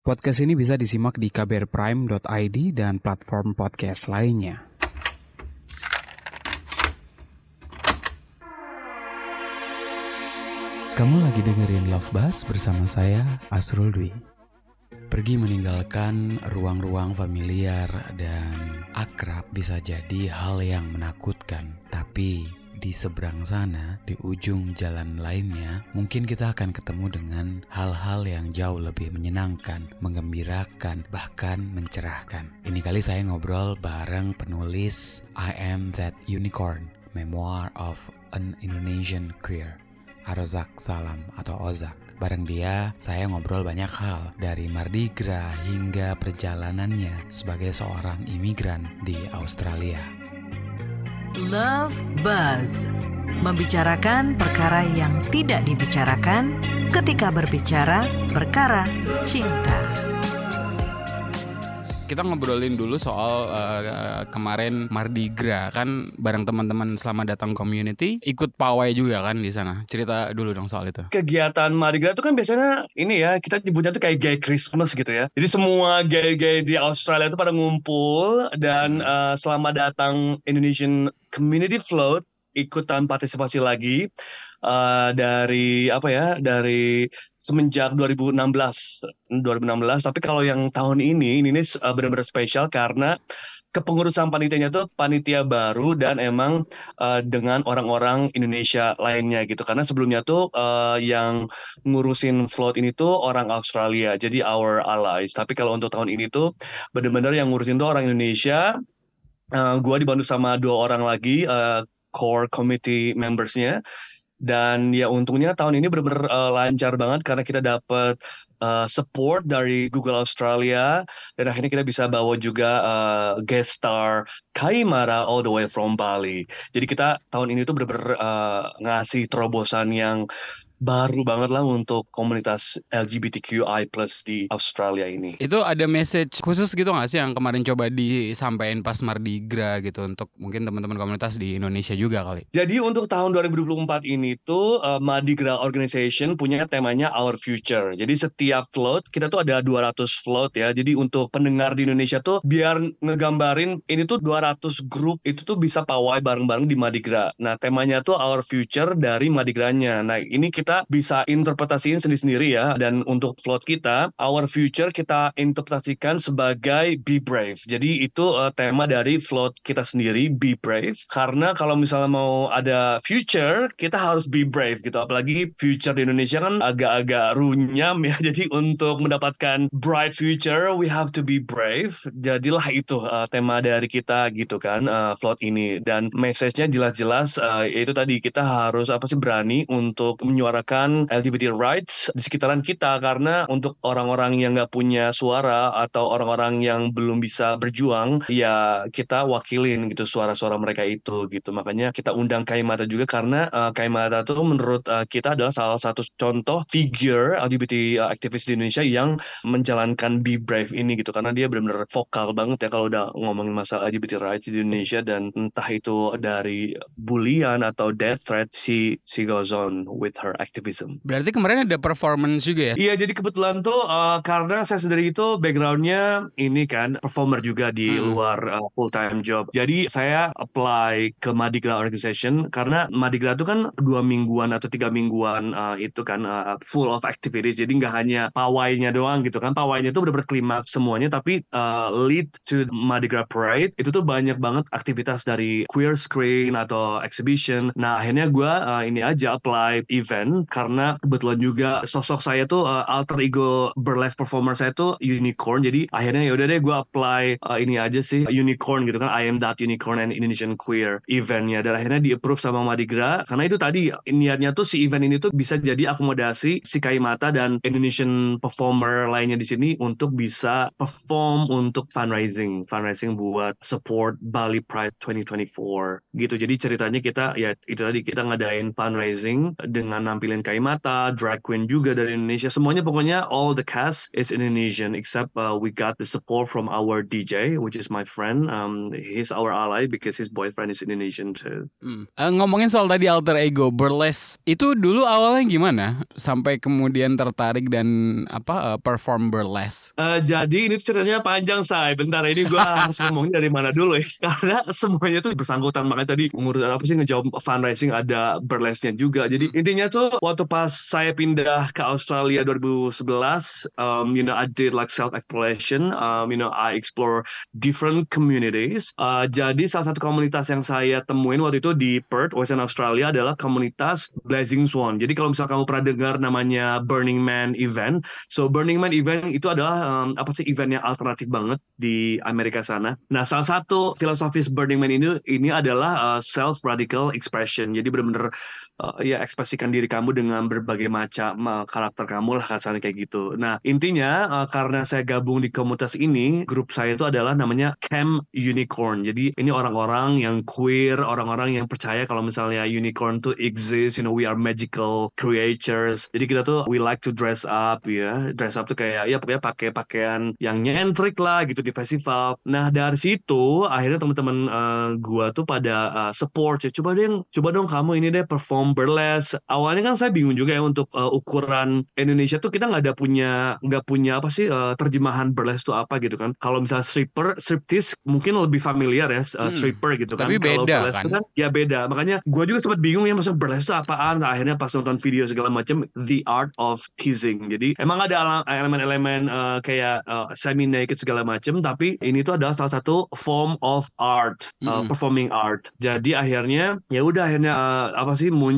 Podcast ini bisa disimak di kbrprime.id dan platform podcast lainnya. Kamu lagi dengerin Love Buzz bersama saya, Asrul Dwi. Pergi meninggalkan ruang-ruang familiar dan akrab bisa jadi hal yang menakutkan. Tapi di seberang sana, di ujung jalan lainnya, mungkin kita akan ketemu dengan hal-hal yang jauh lebih menyenangkan, menggembirakan, bahkan mencerahkan. Ini kali saya ngobrol bareng penulis I Am That Unicorn, Memoir of an Indonesian Queer, Arozak Salam atau Ozak. Bareng dia, saya ngobrol banyak hal, dari Mardi Gras hingga perjalanannya sebagai seorang imigran di Australia. Love Buzz, membicarakan perkara yang tidak dibicarakan ketika berbicara perkara cinta. Kita ngobrolin dulu soal kemarin Mardi Gras kan bareng teman-teman Selamat Datang Community ikut pawai juga kan di sana. Cerita dulu dong soal itu. Kegiatan Mardi Gras itu kan biasanya ini ya, kita nyebutnya tuh kayak gay Christmas gitu ya. Jadi semua gay-gay di Australia itu pada ngumpul dan Selamat Datang Indonesian Community Float ikutan partisipasi lagi dari semenjak 2016. Tapi kalau yang tahun ini benar-benar spesial karena kepengurusan panitianya tuh panitia baru dan emang dengan orang-orang Indonesia lainnya gitu. Karena sebelumnya tuh yang ngurusin float ini tuh orang Australia, jadi our allies. Tapi kalau untuk tahun ini tuh benar-benar yang ngurusin tuh orang Indonesia. Gua dibantu sama 2 orang lagi core committee membersnya. Dan ya untungnya tahun ini benar-benar lancar banget karena kita dapat support dari Google Australia dan akhirnya kita bisa bawa juga guest star Kaimara all the way from Bali. Jadi kita tahun ini tuh benar-benar ngasih terobosan yang baru banget lah untuk komunitas LGBTQI+ di Australia ini. Itu ada message khusus gitu nggak sih yang kemarin coba disampaikan pas Mardi Gras gitu untuk mungkin teman-teman komunitas di Indonesia juga kali? Jadi untuk tahun 2024 ini tuh Mardi Gras Organization punya temanya Our Future. Jadi setiap float kita tuh ada 200 float ya. Jadi untuk pendengar di Indonesia tuh biar ngegambarin ini tuh 200 grup itu tuh bisa pawai bareng-bareng di Mardi Gras. Nah temanya tuh Our Future dari Mardi Gras-nya. Nah ini kita bisa interpretasiin sendiri-sendiri ya. Dan untuk float kita, Our Future kita interpretasikan sebagai Be Brave. Jadi itu tema dari float kita sendiri, Be Brave. Karena kalau misalnya mau ada future, kita harus be brave gitu. Apalagi future di Indonesia kan agak-agak runyam ya. Jadi untuk mendapatkan bright future, we have to be brave. Jadilah itu tema dari kita gitu kan, float ini. Dan message-nya jelas-jelas yaitu tadi kita harus berani untuk menyuarakan LGBT rights di sekitaran kita. Karena untuk orang-orang yang nggak punya suara atau orang-orang yang belum bisa berjuang, ya kita wakilin gitu suara-suara mereka itu gitu. Makanya kita undang Kaimata juga karena Kaimata tuh menurut kita adalah salah satu contoh figure LGBT aktivis di Indonesia yang menjalankan Be Brave ini gitu. Karena dia benar-benar vokal banget ya kalau udah ngomongin masalah LGBT rights di Indonesia, dan entah itu dari bullian atau death threat, she goes on with her activism. Berarti kemarin ada performance juga ya? Iya, jadi kebetulan tuh karena saya sendiri itu background-nya ini kan performer juga di luar full time job. Jadi saya apply ke Mardi Gras Organization karena Mardi Gras itu kan 2 mingguan atau 3 mingguan itu kan full of activities. Jadi nggak hanya pawainya doang gitu kan. Pawainya itu benar-benar klimaks semuanya, tapi lead to Mardi Gras Parade itu tuh banyak banget aktivitas dari queer screen atau exhibition. Nah akhirnya gue ini aja apply event karena kebetulan juga sosok saya tuh alter ego burlesque performer saya tuh unicorn. Jadi akhirnya ya udah deh gue apply ini aja sih unicorn gitu kan, I Am That Unicorn and Indonesian Queer eventnya, dan akhirnya di approve sama Mardi Gras karena itu tadi niatnya tuh si event ini tuh bisa jadi akomodasi si Kaimata dan Indonesian performer lainnya di sini untuk bisa perform untuk fundraising buat support Bali Pride 2024 gitu. Jadi ceritanya kita ya itu tadi kita ngadain fundraising dengan nampilin Kaimata, drag queen juga dari Indonesia. Semuanya pokoknya all the cast is Indonesian except we got the support from our DJ, which is my friend. He's our ally because his boyfriend is Indonesian too. Ngomongin soal tadi alter ego, burlesque itu dulu awalnya gimana sampai kemudian tertarik dan perform burlesque? Jadi ini ceritanya panjang, Say. Bentar, ini gue harus ngomongin dari mana dulu ya. Karena semuanya tuh bersangkutan. Makanya tadi ngejawab fundraising ada burlesque-nya juga. Jadi intinya tuh waktu pas saya pindah ke Australia 2011, I did like self-exploration. I explore different communities. Jadi salah satu komunitas yang saya temuin waktu itu di Perth, Western Australia adalah komunitas Blazing Swan. Jadi kalau misalnya kamu pernah dengar namanya Burning Man event, so Burning Man event itu adalah event yang alternatif banget di Amerika sana. Nah, salah satu filosofis Burning Man ini adalah self radical expression. Jadi benar-benar ekspresikan diri kamu dengan berbagai macam karakter kamu lah, kasarnya kayak gitu. Nah, intinya karena saya gabung di komunitas ini, grup saya itu adalah namanya Camp Unicorn. Jadi ini orang-orang yang queer, orang-orang yang percaya kalau misalnya unicorn tuh exist, we are magical creatures. Jadi kita tuh we like to dress up ya. Dress up tuh kayak ya pokoknya pakai pakaian yang nyentrik lah gitu di festival. Nah, dari situ akhirnya teman-teman gua tuh pada support ya. Coba dong kamu ini deh perform burlesque. Awalnya kan saya bingung juga ya untuk ukuran Indonesia tuh kita nggak punya terjemahan burlesque itu apa gitu kan. Kalau misalnya striptease mungkin lebih familiar ya, stripper gitu kan. Tapi beda kalau burlesque kan ya beda. Makanya gue juga sempat bingung ya maksudnya burlesque itu apaan. Nah, akhirnya pas nonton video segala macam, The Art of Teasing. Jadi emang ada elemen-elemen kayak semi naked segala macam, tapi ini tuh adalah salah satu form of art, performing art. Jadi akhirnya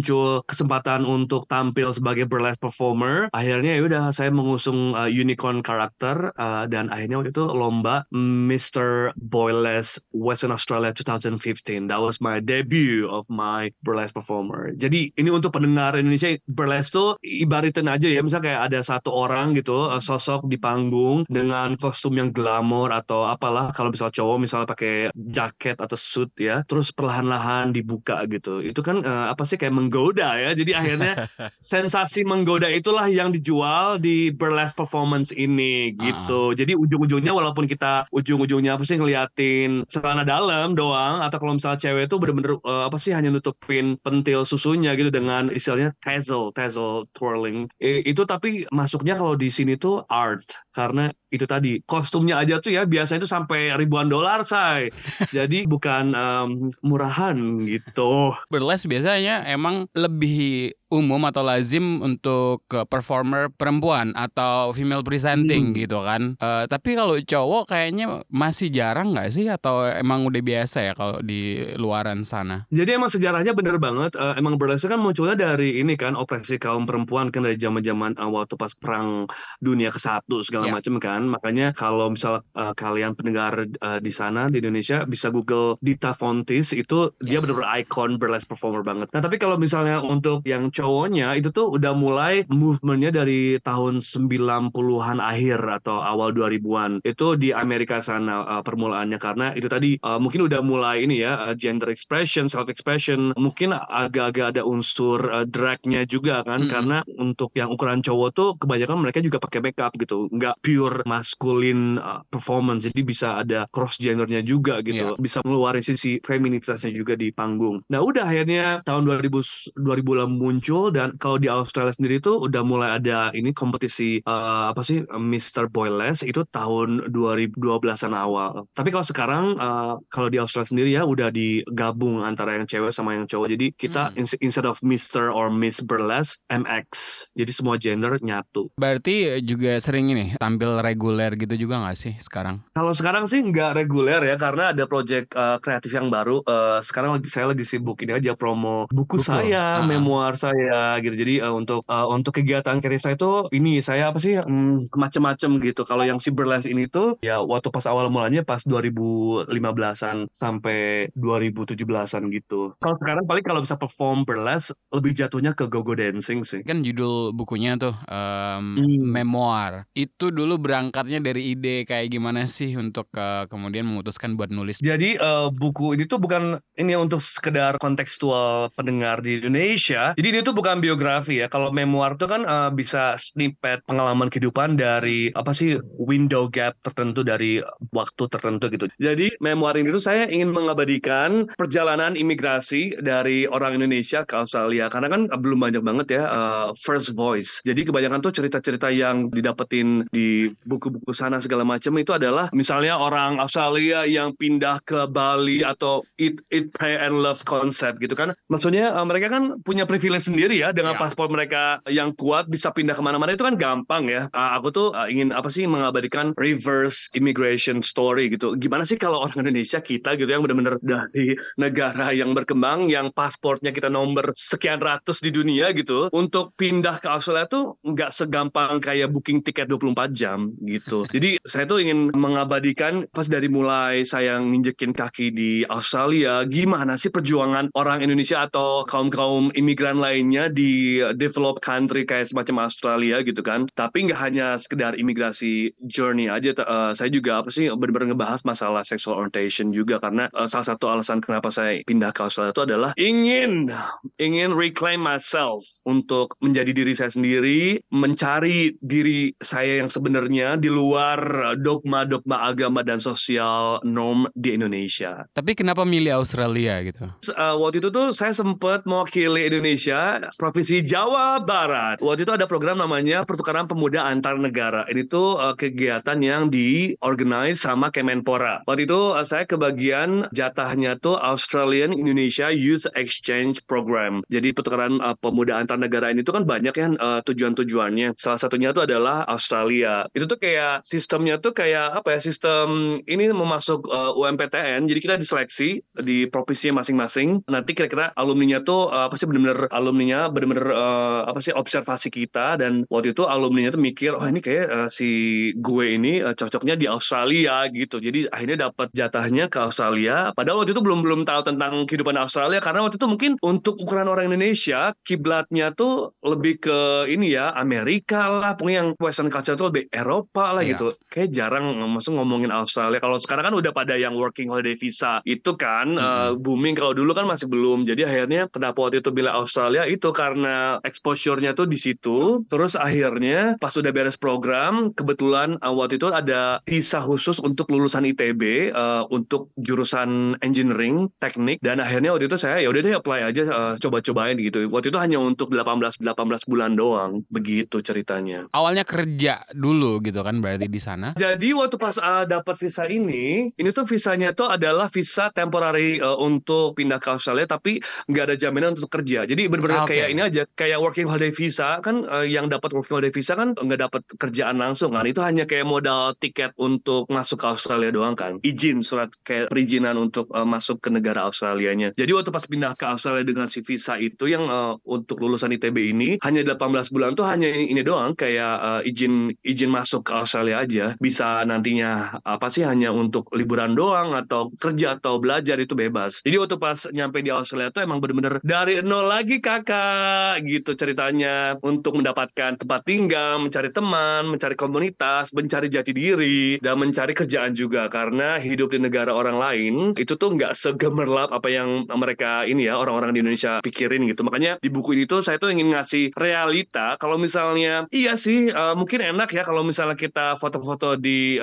muncul kesempatan untuk tampil sebagai burlesque performer. Akhirnya saya mengusung unicorn karakter dan akhirnya waktu itu lomba Mr. Burlesque Western Australia 2015. That was my debut of my burlesque performer. Jadi ini untuk pendengar Indonesia, burlesque tuh ibaratin aja ya, misalnya kayak ada satu orang gitu sosok di panggung dengan kostum yang glamor atau apalah, kalau misalnya cowok misalnya pakai jaket atau suit ya, terus perlahan-lahan dibuka gitu. Itu kan kayak menggoda ya. Jadi akhirnya sensasi menggoda itulah yang dijual di burlesque performance ini gitu. Jadi ujung-ujungnya walaupun kita ngeliatin celana dalam doang, atau kalau misalnya cewek itu bener-bener hanya nutupin pentil susunya gitu dengan istilahnya tassel twirling. Itu tapi masuknya kalau di sini tuh art, karena itu tadi kostumnya aja tuh ya biasanya itu sampai ribuan dolar, Say. Jadi bukan murahan gitu. Burlesque biasanya emang lebih umum atau lazim untuk performer perempuan atau female presenting gitu kan. Tapi kalau cowok kayaknya masih jarang nggak sih, atau emang udah biasa ya kalau di luaran sana? Jadi emang sejarahnya bener banget. Emang burlesque kan munculnya dari ini kan, opresi kaum perempuan kan, dari zaman-zaman waktu pas perang dunia ke-1 segala macam kan. Makanya kalau misal kalian pendengar di sana di Indonesia bisa Google Dita Fontis, itu dia bener-bener icon burlesque performer banget. Nah, tapi kalau misalnya untuk yang cowoknya itu tuh udah mulai movementnya dari tahun 90-an akhir atau awal 2000-an. Itu di Amerika sana permulaannya, karena itu tadi mungkin udah mulai ini ya, gender expression, self expression, mungkin agak-agak ada unsur dragnya juga kan, karena untuk yang ukuran cowok tuh kebanyakan mereka juga pakai makeup gitu, nggak pure masculine performance, jadi bisa ada cross gendernya juga gitu, bisa ngeluarin sisi feminitasnya juga di panggung. Nah, udah akhirnya tahun 2000-an muncul, dan kalau di Australia sendiri tuh udah mulai ada ini kompetisi Mr. Burlesque itu tahun 2012-an awal. Tapi kalau sekarang kalau di Australia sendiri ya udah digabung antara yang cewek sama yang cowok. Jadi kita instead of Mr. or Miss Burlesque, MX. Jadi semua gender nyatu. Berarti juga sering ini tampil reguler gitu juga nggak sih sekarang? Kalau sekarang sih nggak reguler ya, karena ada project kreatif yang baru. Sekarang saya lagi sibuk ini aja promo buku saya, memoir saya gitu. Jadi untuk kegiatan karya saya itu ini saya macam-macam gitu. Kalau yang si burlesque ini tuh ya waktu pas awal mulanya pas 2015-an sampai 2017-an gitu. Kalau sekarang paling kalau bisa perform burlesque lebih jatuhnya ke go-go dancing sih. Kan judul bukunya tuh memoir. Itu dulu berangkatnya dari ide kayak gimana sih untuk kemudian memutuskan buat nulis? Jadi buku ini tuh bukan ini untuk sekedar kontekstual pendengar di Indonesia. Jadi ini tuh itu bukan biografi ya. Kalau memoir itu kan bisa snippet pengalaman kehidupan dari apa sih window gap tertentu dari waktu tertentu gitu. Jadi memoir ini tuh saya ingin mengabadikan perjalanan imigrasi dari orang Indonesia ke Australia karena kan belum banyak banget ya first voice. Jadi kebanyakan tuh cerita-cerita yang didapetin di buku-buku sana segala macam itu adalah misalnya orang Australia yang pindah ke Bali atau eat pray and love concept gitu kan. Maksudnya mereka kan punya privilege sendiri ya dengan paspor mereka yang kuat bisa pindah kemana-mana itu kan gampang ya. Aku tuh ingin apa sih mengabadikan reverse immigration story gitu. Gimana sih kalau orang Indonesia kita gitu yang benar-benar dari negara yang berkembang yang paspornya kita nomor sekian ratus di dunia gitu untuk pindah ke Australia tuh nggak segampang kayak booking tiket 24 jam gitu. Jadi saya tuh ingin mengabadikan pas dari mulai saya nginjekin kaki di Australia gimana sih perjuangan orang Indonesia atau kaum-kaum imigran lainnya di developed country kayak semacam Australia gitu kan. Tapi nggak hanya sekedar imigrasi journey aja. Saya juga apa sih benar-benar ngebahas masalah sexual orientation juga karena salah satu alasan kenapa saya pindah ke Australia itu adalah ingin reclaim myself untuk menjadi diri saya sendiri, mencari diri saya yang sebenarnya di luar dogma-dogma agama dan sosial norm di Indonesia. Tapi kenapa milih Australia gitu? Waktu itu tuh saya sempat mewakili Indonesia Provinsi Jawa Barat. Waktu itu ada program namanya Pertukaran Pemuda Antar Negara. Ini tuh kegiatan yang diorganize sama Kemenpora. Waktu itu saya kebagian jatahnya tuh Australian Indonesia Youth Exchange Program. Jadi pertukaran pemuda antar negara ini tuh kan banyak ya tujuan-tujuannya. Salah satunya tuh adalah Australia. Itu tuh kayak sistemnya tuh kayak apa ya? Sistem ini mau masuk UMPTN. Jadi kita diseleksi di provinsi masing-masing. Nanti kira-kira alumninya tuh apa sih benar-benar alumninya benar-benar apa sih observasi kita dan waktu itu alumninya tuh mikir oh ini kayak si gue ini cocoknya di Australia gitu. Jadi akhirnya dapat jatahnya ke Australia. Padahal waktu itu belum tahu tentang kehidupan Australia karena waktu itu mungkin untuk ukuran orang Indonesia kiblatnya tuh lebih ke ini ya Amerika lah, pokoknya yang Western culture tuh lebih Eropa lah gitu. Kayak jarang maksud ngomongin Australia. Kalau sekarang kan udah pada yang working holiday visa itu kan booming. Kalau dulu kan masih belum. Jadi akhirnya kenapa waktu itu pilih Australia itu karena exposure-nya tuh di situ. Terus akhirnya pas udah beres program kebetulan waktu itu ada visa khusus untuk lulusan ITB untuk jurusan engineering teknik dan akhirnya waktu itu saya ya udah deh apply aja coba-cobain gitu. Waktu itu hanya untuk 18 bulan doang begitu ceritanya. Awalnya kerja dulu gitu kan berarti di sana. Jadi waktu pas dapat visa ini tuh visanya tuh adalah visa temporary untuk pindah ke Australia tapi nggak ada jaminan untuk kerja. Jadi benar-benar kayak ini aja kayak working holiday visa kan yang dapat working holiday visa kan nggak dapat kerjaan langsung kan. Itu hanya kayak modal tiket untuk masuk ke Australia doang kan. Izin surat kayak perizinan untuk masuk ke negara Australianya. Jadi waktu pas pindah ke Australia dengan si visa itu yang untuk lulusan ITB ini hanya 18 bulan tuh hanya ini doang kayak izin masuk ke Australia aja. Bisa nantinya apa sih hanya untuk liburan doang atau kerja atau belajar itu bebas. Jadi waktu pas nyampe di Australia tuh emang bener-bener dari nol lagi kakak gitu ceritanya untuk mendapatkan tempat tinggal, mencari teman, mencari komunitas, mencari jati diri dan mencari kerjaan juga karena hidup di negara orang lain itu tuh nggak segemerlap apa yang mereka ini ya orang-orang di Indonesia pikirin gitu. Makanya di buku ini tuh saya tuh ingin ngasih realita kalau misalnya iya sih mungkin enak ya kalau misalnya kita foto-foto di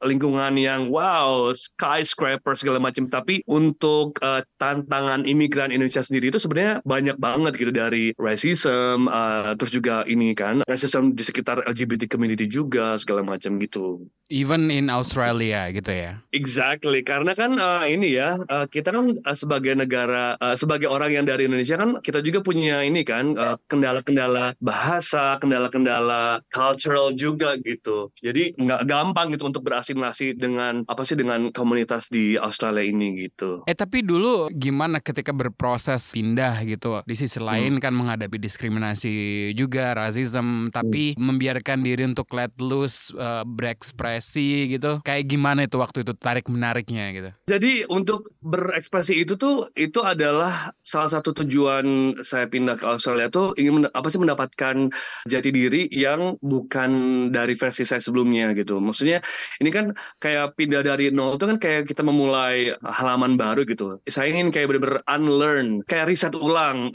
lingkungan yang wow skyscraper segala macam tapi untuk tantangan imigran Indonesia sendiri itu sebenarnya banyak banget gitu dari racism terus juga ini kan racism di sekitar LGBT community juga segala macam gitu. Even in Australia gitu ya. Exactly, karena kan ini ya kita kan sebagai negara sebagai orang yang dari Indonesia kan kita juga punya ini kan kendala-kendala bahasa, kendala-kendala cultural juga gitu. Jadi nggak gampang gitu untuk berasimilasi dengan apa sih dengan komunitas di Australia ini gitu. Tapi dulu gimana ketika berproses pindah gitu? Di sisi lain kan menghadapi diskriminasi juga, rasism, tapi membiarkan diri untuk let loose, berekspresi berekspresi gitu. Kayak gimana itu waktu itu tarik-menariknya gitu? Jadi untuk berekspresi itu adalah salah satu tujuan saya pindah ke Australia tuh ingin mendapatkan jati diri yang bukan dari versi saya sebelumnya gitu. Maksudnya ini kan kayak pindah dari nol itu kan kayak kita memulai halaman baru gitu. Saya ingin kayak bener-bener unlearn, kayak riset ulang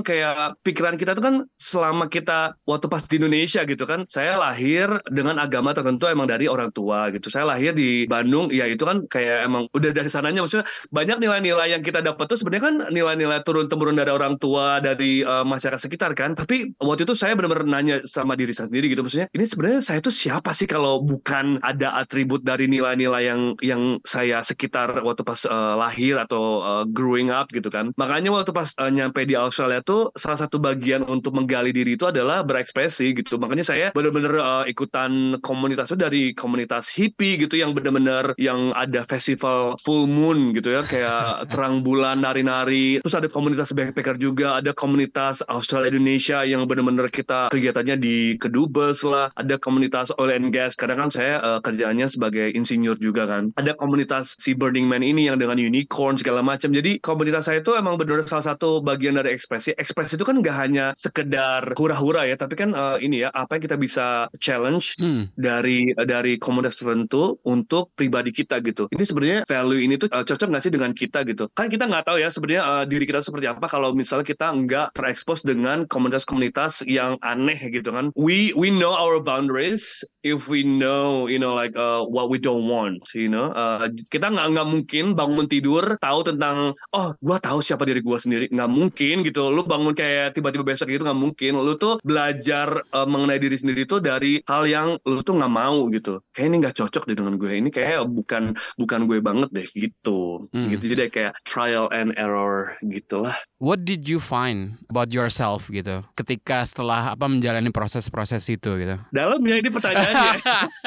kayak pikiran kita tuh kan selama kita waktu pas di Indonesia gitu kan. Saya lahir dengan agama tertentu emang dari orang tua gitu. Saya lahir di Bandung, ya itu kan kayak emang udah dari sananya, maksudnya banyak nilai-nilai yang kita dapat tuh sebenarnya kan nilai-nilai turun-temurun dari orang tua, dari masyarakat sekitar kan. Tapi waktu itu saya benar-benar nanya sama diri saya sendiri gitu, maksudnya ini sebenarnya saya tuh siapa sih kalau bukan ada atribut dari nilai-nilai yang saya sekitar waktu pas lahir atau growing up gitu kan. Makanya waktu pas nyampe di Australia tuh salah satu bagian untuk menggali diri itu adalah berekspresi gitu. Makanya saya benar-benar ikutan komunitas itu dari komunitas hippie gitu yang benar-benar yang ada festival full moon gitu ya, kayak terang bulan, nari-nari. Terus ada komunitas backpacker juga, ada komunitas Australia Indonesia yang benar-benar kita kegiatannya di kedubes lah. Ada komunitas oil and gas, karena kan saya kerjaannya sebagai insinyur juga kan. Ada komunitas si Burning Man ini yang dengan unicorn segala macam. Jadi komunitas saya itu emang benar-benar salah satu bagian dari ekspresi. Ekspresi itu kan nggak hanya sekedar hura-hura ya, tapi kan ini ya, apa yang kita bisa challenge dari komunitas tertentu untuk pribadi kita gitu. Ini sebenarnya value ini tuh cocok nggak sih dengan kita gitu? Kan kita nggak tahu ya sebenarnya diri kita seperti apa kalau misalnya kita nggak terekspos dengan komunitas-komunitas yang aneh gitu kan. We know our boundaries if we know like what we don't want, kita nggak mungkin bangun tidur tahu tentang gua tahu siapa diri gua sendiri, nggak mungkin gitu. Lu bangun kayak tiba-tiba besok gitu, nggak mungkin. Lu tuh belajar mengenai diri sendiri tuh dari hal yang lu tuh nggak mau gitu. Kayak ini nggak cocok deh dengan gue, ini kayak bukan gue banget deh gitu. Gitu, jadi kayak trial and error gitulah. What did you find about yourself gitu ketika setelah menjalani proses-proses itu gitu? Dalamnya ini pertanyaannya.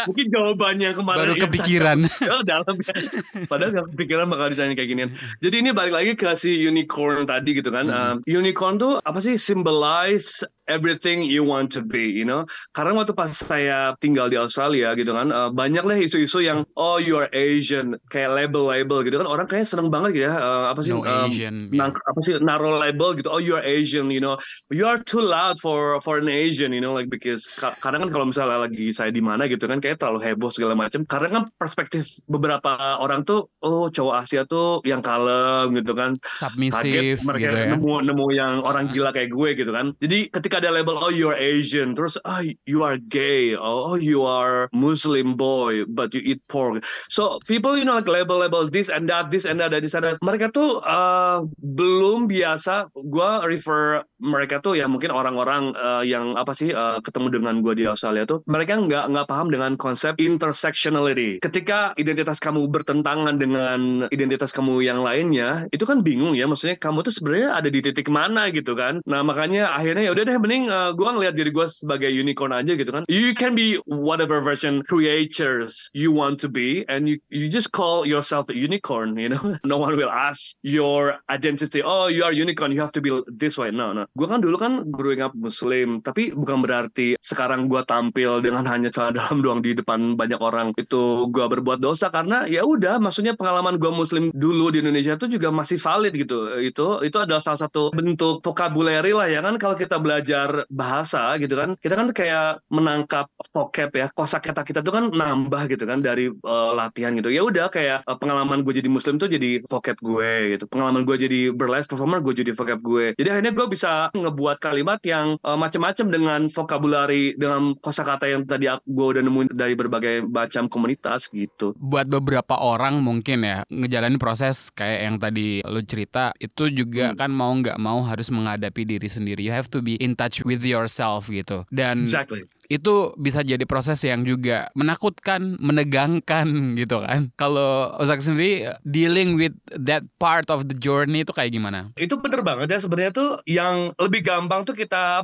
Mungkin jawabannya kemarin baru kepikiran. Dalamnya. Padahal nggak kepikiran bakal ditanya kayak ginian. Jadi ini balik lagi ke si unicorn tadi gitu kan. Unicorn tuh apa sih? Symbolize everything you want to be, Karena waktu pas saya tinggal di Australia gitu kan, banyak lah isu-isu yang you are Asian, kayak label-label gitu kan. Orang kayaknya seneng banget ya, Asian, naruh label gitu. You are Asian, you are too loud for an Asian, like because kadang kan kalau misalnya lagi saya di mana gitu kan, kayak terlalu heboh segala macam. Karena kan perspektif beberapa orang tuh, cowok Asia tuh yang kalem gitu kan, submissive, kaget mereka gitu ya. nemu yang orang gila kayak gue gitu kan. Jadi ketika ada label you are Asian, terus you are gay, you are Muslim boy but you eat pork, so people like label this and that di sana. Mereka tuh belum biasa. Gue refer mereka tuh ya mungkin orang-orang yang ketemu dengan gue di Australia tuh, mereka nggak paham dengan konsep intersectionality. Ketika identitas kamu bertentangan dengan identitas kamu yang lainnya, itu kan bingung ya, maksudnya kamu tuh sebenarnya ada di titik mana gitu kan. Nah makanya akhirnya ya udah deh, mending gue ngeliat diri gue sebagai unicorn aja gitu kan. You can be whatever version creatures you want to be, and you just call yourself a unicorn, No one will ask your identity. You are unicorn, you have to be this way. No. Gue kan dulu kan growing up Muslim, tapi bukan berarti sekarang gue tampil dengan hanya celana dalam doang di depan banyak orang itu gue berbuat dosa. Karena ya udah, maksudnya pengalaman gue Muslim dulu di Indonesia itu juga masih valid gitu. Itu adalah salah satu bentuk vocabulary lah ya kan. Kalau kita belajar bahasa gitu kan, kita kan kayak menangkap vocab ya, kosakata kita tuh kan nambah gitu kan dari latihan gitu. Ya udah, kayak pengalaman gue jadi Muslim tuh jadi vocab gue gitu. Pengalaman gue jadi burlesque performer, gue jadi vocab gue. Jadi akhirnya gue bisa ngebuat kalimat yang macam-macam dengan vocabulary, dengan kosakata yang tadi gue udah nemuin dari berbagai macam komunitas gitu. Buat beberapa orang mungkin ya ngejalanin proses kayak yang tadi lu cerita itu juga kan mau nggak mau harus menghadapi diri sendiri. You have to be in touch with yourself gitu. Dan itu bisa jadi proses yang juga menakutkan, menegangkan gitu kan. Kalau Ozak sendiri dealing with that part of the journey itu kayak gimana? Itu bener banget ya, sebenarnya tuh yang lebih gampang tuh kita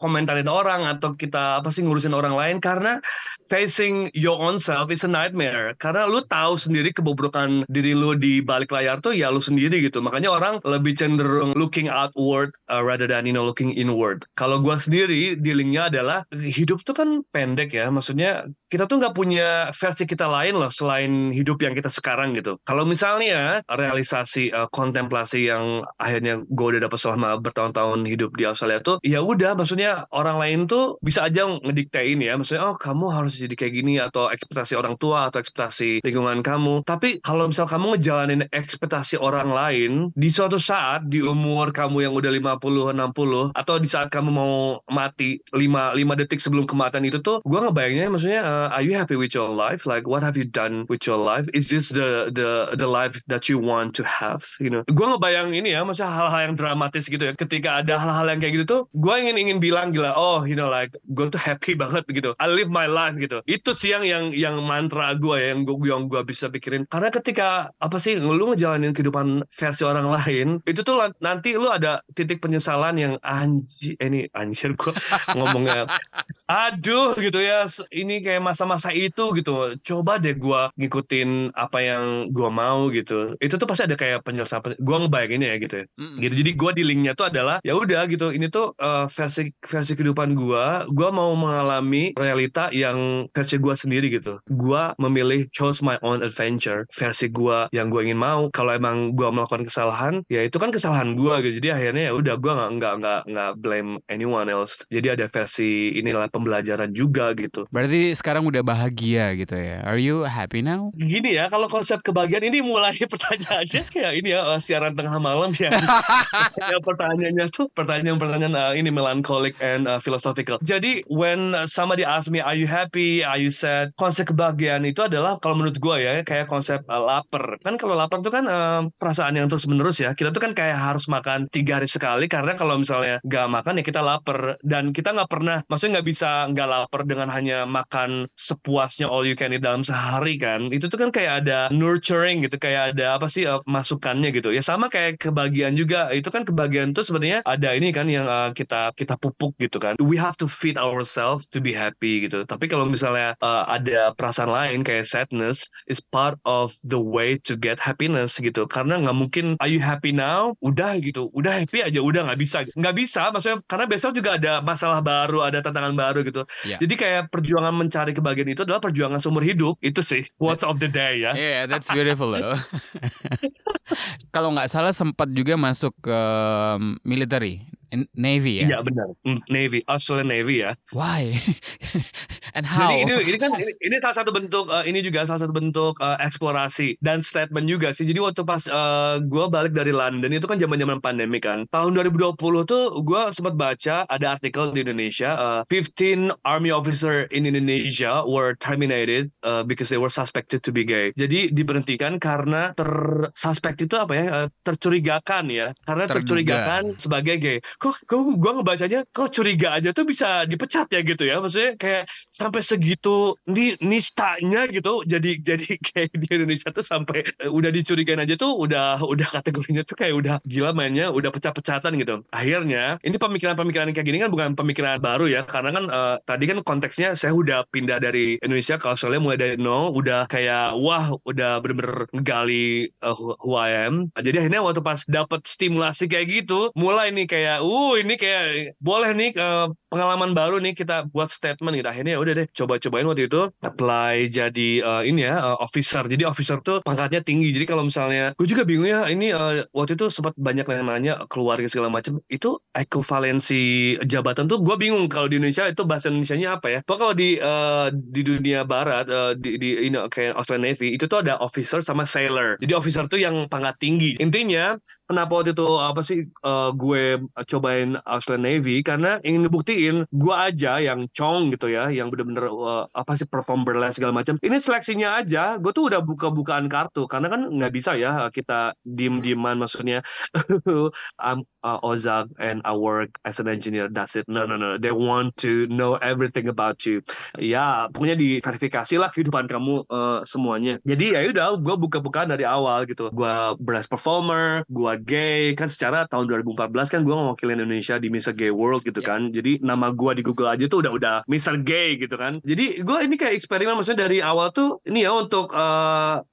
komentarin orang atau kita ngurusin orang lain, karena facing your own self is a nightmare. Karena lu tahu sendiri kebobrokan diri lu di balik layar tuh ya lu sendiri gitu. Makanya orang lebih cenderung looking outward rather than looking inward. Kalau gua sendiri dealingnya adalah hidup tuh kan pendek ya. Maksudnya kita tuh nggak punya versi kita lain loh selain hidup yang kita sekarang gitu. Kalau misalnya realisasi kontemplasi yang akhirnya gue udah dapet selama bertahun-tahun hidup di Australia tuh, ya udah, maksudnya orang lain tuh bisa aja ngediktein ya. Maksudnya, oh kamu harus jadi kayak gini, atau ekspektasi orang tua, atau ekspektasi lingkungan kamu. Tapi kalau misal kamu ngejalanin ekspektasi orang lain, di suatu saat di umur kamu yang udah 50, 60, atau di saat kamu mau mati 5 detik sebelum kematian itu tuh, gue ngebayanginnya maksudnya, are you happy with your life? Like what have you done with your life? Is this the life that you want to have? You know, gue ngebayang ini ya, maksudnya hal-hal yang dramatis gitu ya. Ketika ada hal-hal yang kayak gitu tuh, gue ingin bilang gila, oh you know like gue tuh happy banget gitu. I live my life gitu. Itu sih yang mantra gue ya, yang gue bisa pikirin. Karena ketika apa sih lu ngejalanin kehidupan versi orang lain, itu tuh nanti lu ada titik penyesalan yang anjir gue ngomongnya aduh gitu ya, ini kayak masa-masa itu gitu. Coba deh gue ngikutin apa yang gue mau gitu. Itu tuh pasti ada kayak penyesalan. Gue ngebayanginnya ya gitu ya. Gitu. Jadi gue di linknya tuh adalah ya udah gitu. Ini tuh versi kehidupan gue. Gue mau mengalami realita yang versi gue sendiri gitu. Gue memilih choose my own adventure. Versi gue yang gue ingin mau. Kalau emang gue melakukan kesalahan, ya itu kan kesalahan gue gitu. Jadi akhirnya ya udah, gue nggak blame anyone else. Jadi ada versi inilah pembelajaran juga gitu. Berarti sekarang udah bahagia gitu ya. Are you happy now? Gini ya, kalau konsep kebahagiaan ini mulai pertanyaannya kayak ini ya, siaran tengah malam ya. Ya pertanyaannya tuh pertanyaan ini melancholic and philosophical. Jadi when somebody ask me are you happy, are you sad, konsep kebahagiaan itu adalah kalau menurut gue ya kayak konsep lapar. Kan kalau lapar tuh kan perasaan yang terus menerus ya. Kita tuh kan kayak harus makan 3 hari sekali, karena kalau misalnya nggak makan ya kita lapar, dan kita nggak pernah, maksudnya nggak bisa nggak lapar dengan hanya makan sepuasnya all you can eat dalam sehari kan. Itu tuh kan kayak ada nurturing gitu, kayak ada apa sih masukannya gitu. Ya sama kayak kebahagiaan juga. Itu kan kebahagiaan tuh sebenarnya ada ini kan yang kita pupuk gitu kan. We have to feed ourselves to be happy gitu. Tapi kalau misalnya ada perasaan lain kayak sadness is part of the way to get happiness gitu. Karena nggak mungkin are you happy now udah gitu, udah happy aja udah, nggak bisa maksudnya, karena besok juga ada masalah baru, ada tantangan baru gitu. Yeah. Jadi kayak perjuangan mencari kebahagiaan itu adalah perjuangan seumur hidup. Itu sih quotes of the day ya. Yeah, that's beautiful loh. Kalau nggak salah sempat juga masuk ke military, Navy ya? Iya benar, Navy, Australian Navy ya. Why? And how? Jadi ini kan ini salah satu bentuk ini juga salah satu bentuk eksplorasi dan statement juga sih. Jadi waktu pas gue balik dari London itu kan zaman-zaman pandemi kan. Tahun 2020 tuh gue sempat baca ada artikel di Indonesia, 15 army officer in Indonesia were terminated because they were suspected to be gay. Jadi diberhentikan karena suspect itu apa ya? Tercurigakan ya. Karena tercurigakan sebagai gay. Kok gue ngebacanya kok curiga aja tuh bisa dipecat ya gitu ya, maksudnya kayak sampai segitu nistanya gitu. Jadi kayak di Indonesia tuh sampai udah dicurigain aja tuh udah kategorinya tuh kayak udah gila mainnya, udah pecah-pecatan gitu. Akhirnya ini pemikiran kayak gini kan bukan pemikiran baru ya, karena kan tadi kan konteksnya saya udah pindah dari Indonesia ke Australia mulai dari nol, udah kayak wah udah bener-bener gali who I am. Jadi akhirnya waktu pas dapet stimulasi kayak gitu, mulai nih kayak ini kayak boleh nih pengalaman baru nih kita buat statement gitu. Akhirnya udah deh coba-cobain waktu itu apply jadi officer. Jadi officer tuh pangkatnya tinggi. Jadi kalau misalnya gue juga bingung ya, ini waktu itu sempat banyak yang nanya keluarga segala macam, itu ekuivalensi jabatan tuh gue bingung kalau di Indonesia itu bahasa Indonesianya apa ya. Pokoknya kalau di dunia barat di kayak Australian Navy itu tuh ada officer sama sailor. Jadi officer tuh yang pangkat tinggi. Intinya kenapa waktu itu apa sih gue cobain Australian Navy, karena ingin ngebuktiin gue aja yang cong gitu ya, yang bener-bener apa sih perform burlesque segala macam. Ini seleksinya aja, gue tuh udah bukaan kartu, karena kan nggak bisa ya kita diem-dieman, maksudnya I'm Ozak and I work as an engineer, that's it. No, they want to know everything about you. Ya pokoknya diverifikasi lah kehidupan kamu semuanya. Jadi ya udah gue buka-bukaan dari awal gitu. Gue burlesque performer, gue gay kan, secara tahun 2014 kan gue mewakili Indonesia di Mr. Gay World gitu kan. Jadi nama gue di Google aja tuh udah Mr. Gay gitu kan. Jadi gue ini kayak eksperimen, maksudnya dari awal tuh ini ya untuk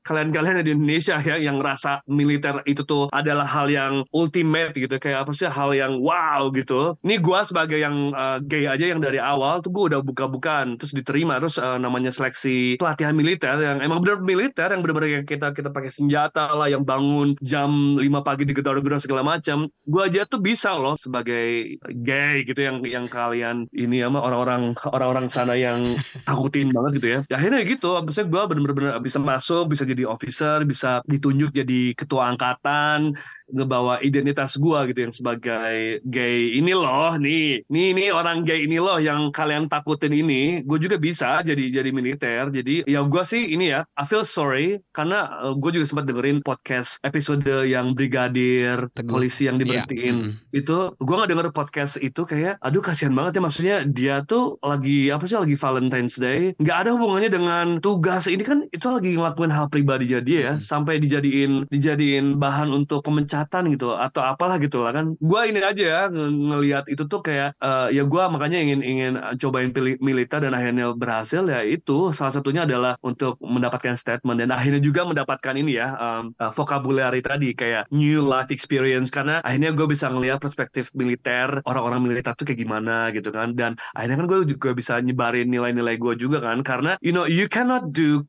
kalian-kalian di Indonesia ya yang ngerasa militer itu tuh adalah hal yang ultimate gitu, kayak apa sih, hal yang wow gitu. Ini gue sebagai yang gay aja yang dari awal tuh gue udah buka-bukaan terus diterima, terus namanya seleksi pelatihan militer yang emang benar militer, yang benar-benar kita pakai senjata lah, yang bangun jam 5 pagi di gedor-gedor segala macam. Gue aja tuh bisa loh sebagai gay gitu, yang kalian ini sama orang-orang sana yang takutin banget gitu ya. Ya akhirnya gitu, abisnya gue bener-bener bisa masuk, bisa jadi officer, bisa ditunjuk jadi ketua angkatan, ngebawa identitas gue gitu yang sebagai gay ini loh, nih orang gay ini loh yang kalian takutin ini, gue juga bisa jadi militer. Jadi ya gue sih ini ya, I feel sorry karena gue juga sempat dengerin podcast episode yang brigadir polisi yang diberhentiin. Itu gue nggak denger podcast itu, kayak aduh kasihan banget ya, maksudnya dia tuh lagi apa sih, lagi Valentine's Day, nggak ada hubungannya dengan tugas ini kan, itu lagi ngelakuin hal pribadinya dia ya, sampai dijadiin bahan untuk pemecatan gitu atau apalah gitu lah kan. Gue ini aja ya ngelihat itu tuh kayak ya gue makanya ingin cobain militer dan akhirnya berhasil. Ya itu salah satunya adalah untuk mendapatkan statement dan akhirnya juga mendapatkan ini ya vocabulary tadi, kayak new life experience, karena akhirnya gue bisa ngelihat perspektif militer, orang-orang militer tuh kayak gimana gitu kan. Dan akhirnya kan gue juga bisa nyebarin nilai-nilai gue juga kan, karena you cannot do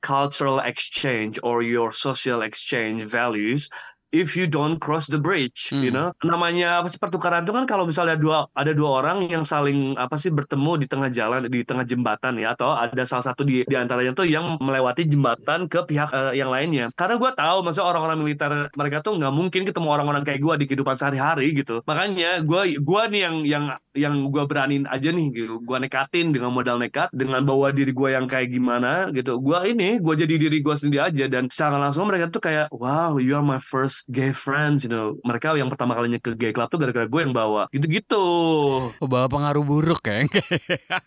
cultural exchange or your social exchange values if you don't cross the bridge, namanya apa sih, pertukaran itu kan kalau misalnya ada dua orang yang saling apa sih bertemu di tengah jalan, di tengah jembatan ya, atau ada salah satu di antaranya tuh yang melewati jembatan ke pihak yang lainnya. Karena gue tahu maksudnya orang-orang militer mereka tuh nggak mungkin ketemu orang-orang kayak gue di kehidupan sehari-hari gitu. Makanya gue nih yang gue beranin aja nih gitu. Gue nekatin dengan modal nekat, dengan bawa diri gue yang kayak gimana gitu. Gue jadi diri gue sendiri aja, dan secara langsung mereka tuh kayak wow, you are my first gay friends, mereka yang pertama kalinya ke gay club tuh gara-gara gue yang bawa gitu-gitu. Bawa pengaruh buruk ya.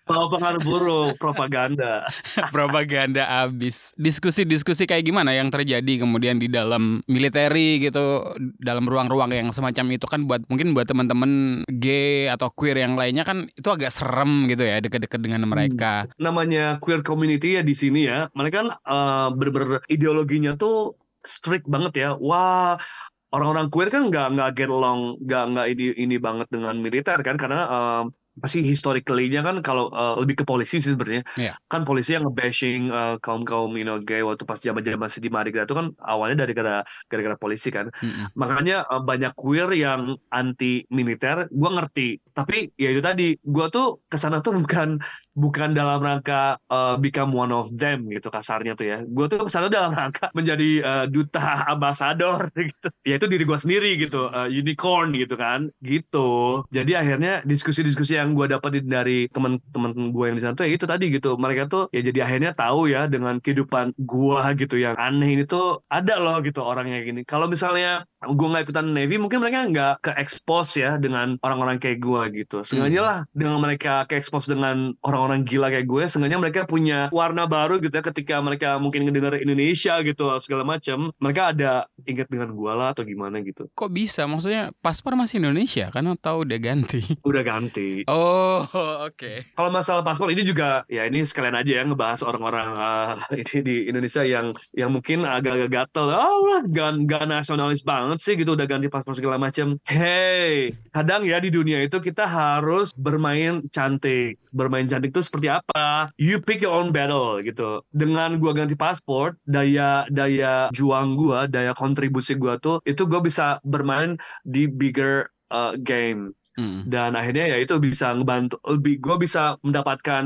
Bawa pengaruh buruk, propaganda. Propaganda abis. Diskusi-diskusi kayak gimana yang terjadi kemudian di dalam militeri gitu, dalam ruang-ruang yang semacam itu kan, mungkin buat teman-teman gay atau queer yang lainnya kan itu agak serem gitu ya, deket-deket dengan mereka. Namanya queer community ya di sini ya, mereka kan bener-bener ideologinya tuh strict banget ya. Wah, orang-orang queer kan nggak get along, nggak ini banget dengan militer kan, karena pasti historically-nya kan kalau lebih ke polisi sih sebenarnya. Kan polisi yang nge-bashing kaum gay waktu pas zaman-zaman di Mardi Gras itu kan awalnya dari gara-gara polisi kan. Makanya banyak queer yang anti militer, gue ngerti. Tapi ya itu tadi, gue tuh kesana tuh bukan dalam rangka become one of them gitu kasarnya tuh ya. Gue tuh kesana dalam rangka menjadi duta ambasador gitu. Ya itu diri gue sendiri gitu, unicorn gitu kan, gitu. Jadi akhirnya diskusi-diskusi yang gue dapetin dari teman-teman gue yang di sana tuh ya itu tadi gitu. Mereka tuh ya jadi akhirnya tahu ya dengan kehidupan gue gitu yang aneh ini tuh ada loh gitu orang kayak gini. Kalau misalnya gue nggak ikutan Navy, mungkin mereka nggak ke-expose ya dengan orang-orang kayak gue gitu. Sengaja lah dengan mereka ke-expose dengan orang-orang gila kayak gue, sengaja mereka punya warna baru gitu ya, ketika mereka mungkin ngedenger Indonesia gitu segala macam, mereka ada ingat dengan gue lah atau gimana gitu. Kok bisa? Maksudnya paspor masih Indonesia kan atau udah ganti? Udah ganti. Oh, oke. Kalau masalah paspor ini juga ya, ini sekalian aja ya ngebahas orang-orang ini di Indonesia yang mungkin agak-agak gatel. Oh, gak nasionalis banget sih gitu, udah ganti paspor segala macam. Hey, kadang ya di dunia itu kita harus bermain cantik. Bermain cantik itu seperti apa? You pick your own battle gitu. Dengan gua ganti paspor, daya juang gua, daya kontribusi gua tuh, itu gua bisa bermain di bigger game. Dan akhirnya ya itu bisa ngebantu, gue bisa mendapatkan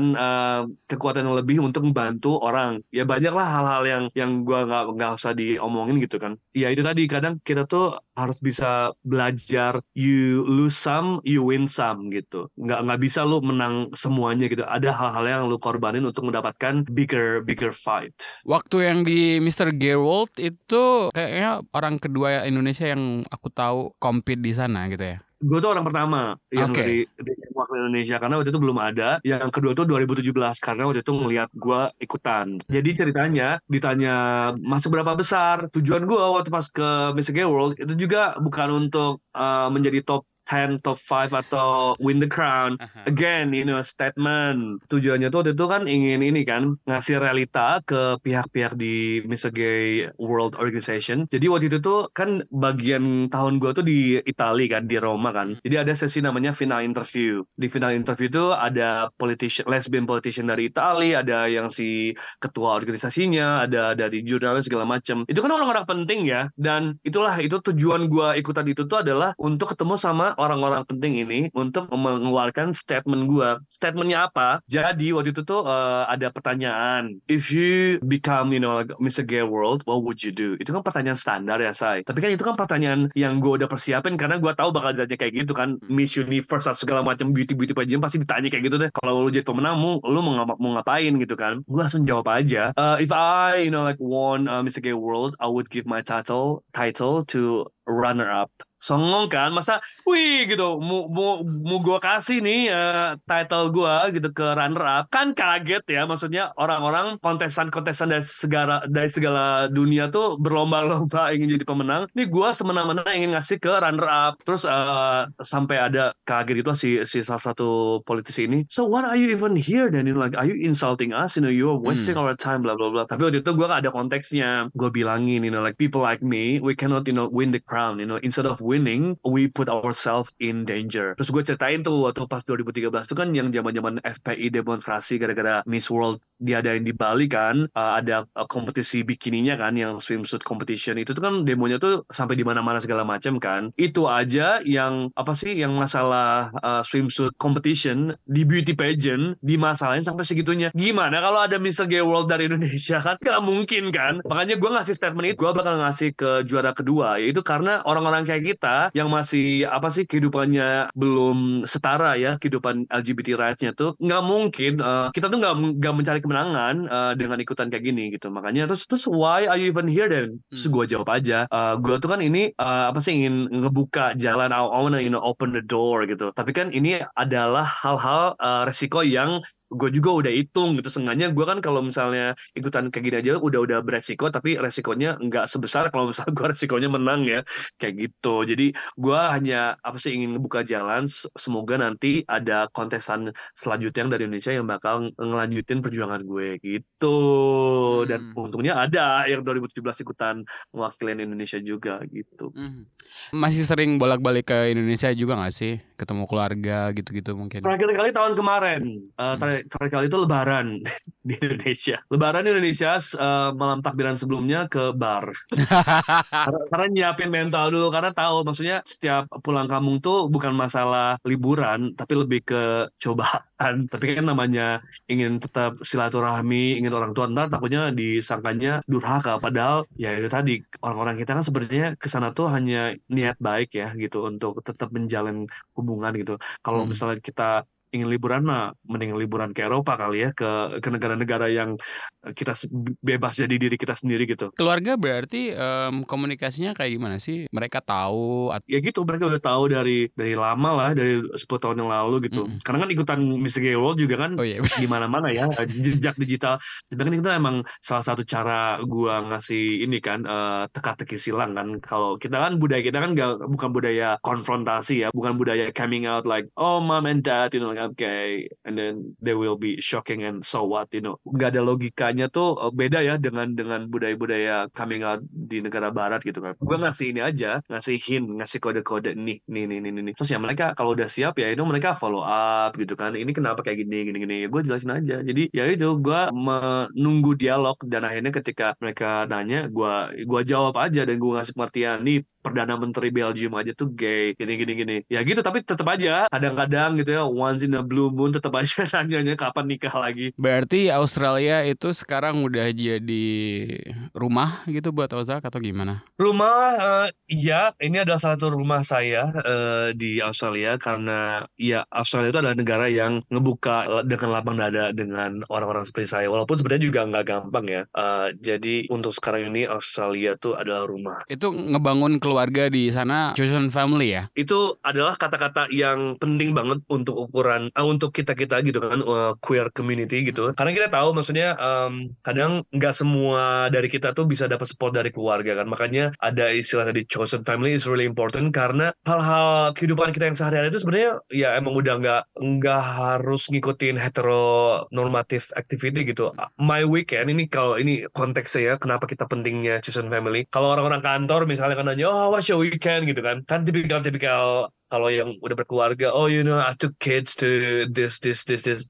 kekuatan yang lebih untuk membantu orang. Ya banyak lah hal-hal yang gue nggak usah diomongin gitu kan. Ya itu tadi, kadang kita tuh harus bisa belajar, you lose some, you win some gitu. Nggak bisa lu menang semuanya gitu. Ada hal-hal yang lu korbanin untuk mendapatkan bigger fight. Waktu yang di Mr. Gay World itu kayaknya orang kedua Indonesia yang aku tahu compete di sana gitu ya. Gue tuh orang pertama yang Oke. dari wakil Indonesia karena waktu itu belum ada. Yang kedua tuh 2017 karena waktu itu ngelihat gue ikutan. Jadi ceritanya ditanya masuk berapa besar. Tujuan gue waktu pas ke Miss Gay World itu juga bukan untuk menjadi top 10, top 5 atau win the crown. Aha. Again, statement. Tujuannya tuh waktu itu kan ingin ini kan ngasih realita ke pihak-pihak di Miss Gay World Organization. Jadi waktu itu tuh kan bagian tahun gue tuh di Italia kan, di Roma kan. Jadi ada sesi namanya final interview. Di final interview itu ada lesbian politician dari Italia, ada yang si ketua organisasinya, ada dari jurnalis segala macam. Itu kan orang-orang penting ya. Dan itu tujuan gue ikutan itu tuh adalah untuk ketemu sama orang-orang penting ini untuk mengeluarkan statement gue. Statementnya apa? Jadi waktu itu tuh ada pertanyaan. If you become, like Mr. Gay World, what would you do? Itu kan pertanyaan standar ya, Say. Tapi kan itu kan pertanyaan yang gue udah persiapin karena gue tahu bakal ditanya kayak gitu kan. Miss Universe atau segala macam beauty pageant pasti ditanya kayak gitu deh. Kalau lu jadi pemenang, lu mau ngapain gitu kan? Gue langsung jawab aja. If I, like won Mr. Gay World, I would give my title to runner up. Songong kan, masa wih gitu mau gue kasih nih title gue gitu ke runner up, kan kaget ya, maksudnya orang-orang kontestan dari segala dunia tuh berlomba-lomba ingin jadi pemenang, nih gue semena-mena ingin ngasih ke runner up. Terus sampai ada kaget itu si salah satu politisi ini, so what are you even here then, like are you insulting us, you are wasting our time, bla bla bla. Tapi waktu itu gue gak ada konteksnya, gue bilangin like people like me, we cannot win the crown, instead of winning, we put ourselves in danger. Terus gue ceritain tuh waktu pas 2013 tuh kan yang zaman-zaman FPI demonstrasi gara-gara Miss World diadain di Bali kan, ada kompetisi bikininya kan, yang swimsuit competition itu tuh kan demonya tuh sampai di mana-mana segala macam kan. Itu aja yang yang masalah swimsuit competition di beauty pageant dimasalahin sampai segitunya. Gimana kalau ada Miss Gay World dari Indonesia kan? Gak mungkin kan? Makanya gue ngasih statement itu, gue bakal ngasih ke juara kedua, yaitu karena orang-orang kayak kita yang masih kehidupannya belum setara ya, kehidupan LGBT rights-nya tuh nggak mungkin kita tuh nggak mencari kemenangan dengan ikutan kayak gini gitu. Makanya terus why are you even here then? Terus gue jawab aja, gue tuh kan ini ingin ngebuka jalan, I wanna open the door gitu. Tapi kan ini adalah hal-hal resiko yang gue juga udah hitung gitu. Seenggaknya gue kan kalau misalnya ikutan kayak gini aja udah beresiko, tapi resikonya nggak sebesar kalau misalnya gue resikonya menang ya, kayak gitu. Jadi gue hanya ingin ngebuka jalan, semoga nanti ada kontestan selanjutnya yang dari Indonesia yang bakal ngelanjutin perjuangan gue gitu. Dan untungnya ada yang 2017 ikutan mewakilin Indonesia juga gitu. Masih sering bolak-balik ke Indonesia juga nggak sih? Ketemu keluarga gitu-gitu mungkin? Terakhir kali tahun kemarin, terakhir kali itu Lebaran di Indonesia. Lebaran di Indonesia, malam takbiran sebelumnya ke bar. Karena nyiapin mental dulu, karena tahu maksudnya setiap pulang kampung tuh bukan masalah liburan, tapi lebih ke cobaan. Tapi kan namanya ingin tetap silaturahmi, ingin orang tua, ntar takutnya disangkanya durhaka. Padahal ya itu tadi, orang-orang kita kan sebenarnya kesana tuh hanya niat baik ya gitu, untuk tetap menjalin hubungan gitu. Kalau misalnya kita ingin liburan mah mending liburan ke Eropa kali ya, ke negara-negara yang kita bebas jadi diri kita sendiri gitu. Keluarga berarti komunikasinya kayak gimana sih? Mereka tahu Ya gitu, mereka udah tahu dari lama lah, dari 10 tahun yang lalu gitu. Karena kan ikutan Miss Gay World juga kan di mana-mana ya, jejak digital. Tapi kan itu emang salah satu cara gua ngasih ini kan, teka-teki silang kan. Kalau kita kan, budaya kita kan bukan budaya konfrontasi ya, bukan budaya coming out like, oh mom and dad, like I'm gay, and then they will be shocking and so what, Nggak ada logikanya tuh, beda ya dengan budaya-budaya coming out di negara barat gitu kan. Gue ngasih ini aja, ngasih hint, ngasih kode-kode nih. Terus ya mereka kalau udah siap ya itu mereka follow up gitu kan. Ini kenapa kayak gini. Ya gue jelasin aja. Jadi ya itu, gue menunggu dialog, dan akhirnya ketika mereka nanya, gue jawab aja, dan gue ngasih pengertian nih, Perdana Menteri Belgium aja tuh gay, gini. Ya gitu, tapi tetap aja kadang-kadang gitu ya, once in a blue moon tetap aja nanyanya kapan nikah lagi. Berarti Australia itu sekarang udah jadi rumah gitu buat Ozak atau gimana? Rumah, iya, ini adalah salah satu rumah saya di Australia, karena ya Australia itu adalah negara yang ngebuka dengan lapang dada dengan orang-orang seperti saya, walaupun sebenarnya juga nggak gampang ya. Jadi untuk sekarang ini Australia tuh adalah rumah. Itu ngebangun keluarga di sana chosen family ya. Itu adalah kata-kata yang penting banget untuk ukuran untuk kita gitu kan, queer community gitu. Karena kita tahu maksudnya kadang nggak semua dari kita tuh bisa dapat support dari keluarga kan. Makanya ada istilah tadi chosen family is really important, karena hal-hal kehidupan kita yang sehari-hari itu sebenarnya ya emang udah nggak harus ngikutin heteronormative activity gitu. My weekend ini, kalau ini konteksnya ya, kenapa kita pentingnya chosen family. Kalau orang-orang kantor misalnya kan nanya, oh what's your weekend gitu kan tipikal kalau yang udah berkeluarga, oh I took kids to this.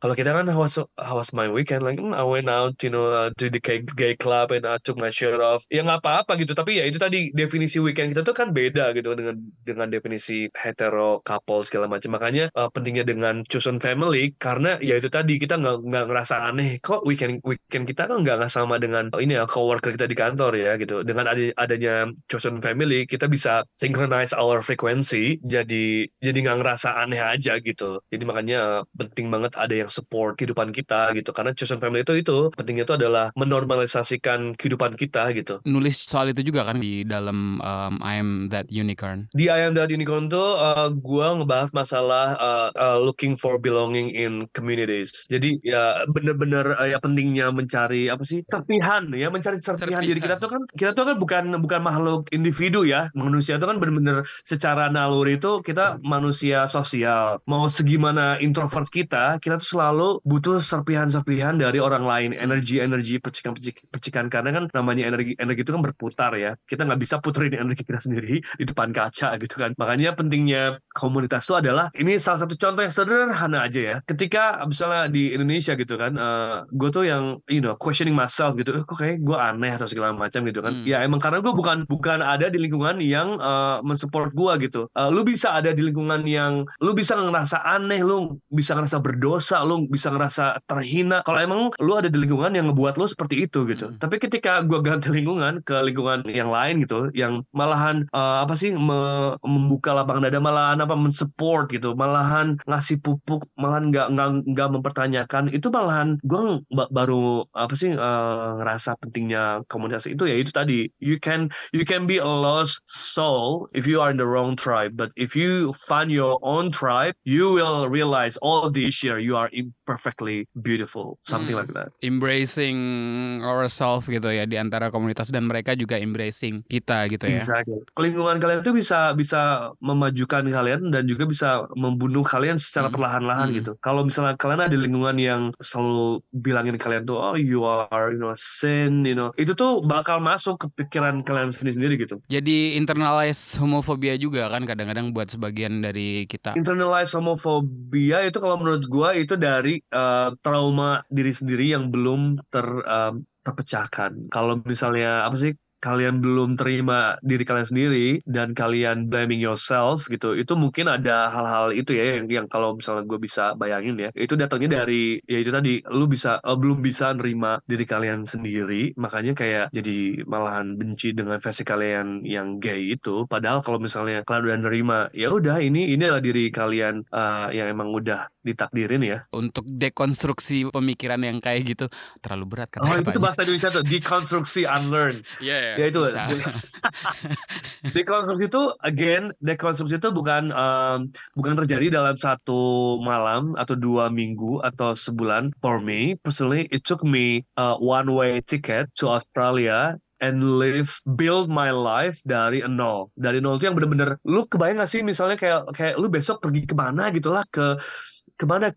Kalau kita kan, how was my weekend? Like, I went out, to the gay club and I took my shirt off. Ya nggak apa-apa gitu, tapi ya itu tadi definisi weekend kita tuh kan beda gitu dengan definisi hetero couple segala macam. Makanya pentingnya dengan chosen family, karena ya itu tadi kita nggak ngerasa aneh kok weekend kita kan nggak sama dengan ini ya coworker kita di kantor ya gitu. Dengan adanya chosen family, kita bisa synchronize our frequency, jadi nggak ngerasa aneh aja gitu. Jadi makanya penting banget ada yang support kehidupan kita gitu. Karena chosen family itu pentingnya itu adalah menormalisasikan kehidupan kita gitu. Nulis soal itu juga kan di dalam I Am That Unicorn. Di I Am That Unicorn tuh gue ngebahas masalah looking for belonging in communities. Jadi ya bener-bener ya pentingnya mencari apa sih, serpihan ya, mencari serpihan diri kita tuh kan bukan makhluk individu ya. Manusia itu kan bener-bener secara naluri itu kita manusia sosial. Mau segimana introvert kita tuh selalu butuh serpihan-serpihan dari orang lain, energi percikan, karena kan namanya energi itu kan berputar ya. Kita nggak bisa puterin energi kita sendiri di depan kaca gitu kan. Makanya pentingnya komunitas itu adalah, ini salah satu contoh yang sederhana aja ya. Ketika misalnya di Indonesia gitu kan, gue tuh yang questioning myself gitu, kok kayak gue aneh atau segala macam gitu kan. Ya emang karena gue bukan ada di lingkungan yang mensupport gue gitu. Lu bisa ada di lingkungan yang lu bisa ngerasa aneh, lu bisa ngerasa berdosa, lu bisa ngerasa terhina kalau emang lu ada di lingkungan yang ngebuat lu seperti itu gitu. Tapi ketika gue ganti lingkungan ke lingkungan yang lain gitu, yang malahan membuka lapangan dada, malahan mensupport gitu, malahan ngasih pupuk, malahan nggak mempertanyakan, itu malahan gue baru ngerasa pentingnya komunitas itu. Ya itu tadi, you can be a lost soul if you are in the wrong tribe, but if you find your own tribe, you will realize all this year you are imperfectly beautiful, something like that. Embracing ourselves gitu ya di antara komunitas, dan mereka juga embracing kita gitu ya. Exactly. Lingkungan kalian itu bisa memajukan kalian dan juga bisa membunuh kalian secara perlahan-lahan gitu. Kalau misalnya kalian ada di lingkungan yang selalu bilangin kalian tuh, oh you are sin, itu tuh bakal masuk ke pikiran kalian sendiri gitu. Jadi internalize homofobia juga kan kadang-kadang buat sebagian dari kita. Internalize homofobia itu kalau menurut gue itu dari trauma diri sendiri yang belum terpecahkan. Kalau misalnya kalian belum terima diri kalian sendiri dan kalian blaming yourself gitu, itu mungkin ada hal-hal itu ya yang kalau misalnya gue bisa bayangin ya, itu datangnya dari ya itu tadi, lu belum bisa nerima diri kalian sendiri, makanya kayak jadi malahan benci dengan versi kalian yang gay itu. Padahal kalau misalnya kalian udah nerima, ya udah ini adalah diri kalian yang emang udah ditakdirin ya. Untuk dekonstruksi pemikiran yang kayak gitu terlalu berat kata-katanya. Itu bahasa Indonesia tuh, dekonstruksi, unlearn. Yeah. Ya itu dekonstruksi itu bukan terjadi dalam satu malam atau 2 minggu atau sebulan. For me personally, it took me one way ticket to Australia and build my life dari nol itu yang bener-bener, lu kebayang gak sih misalnya kayak lu besok pergi kemana gitulah, ke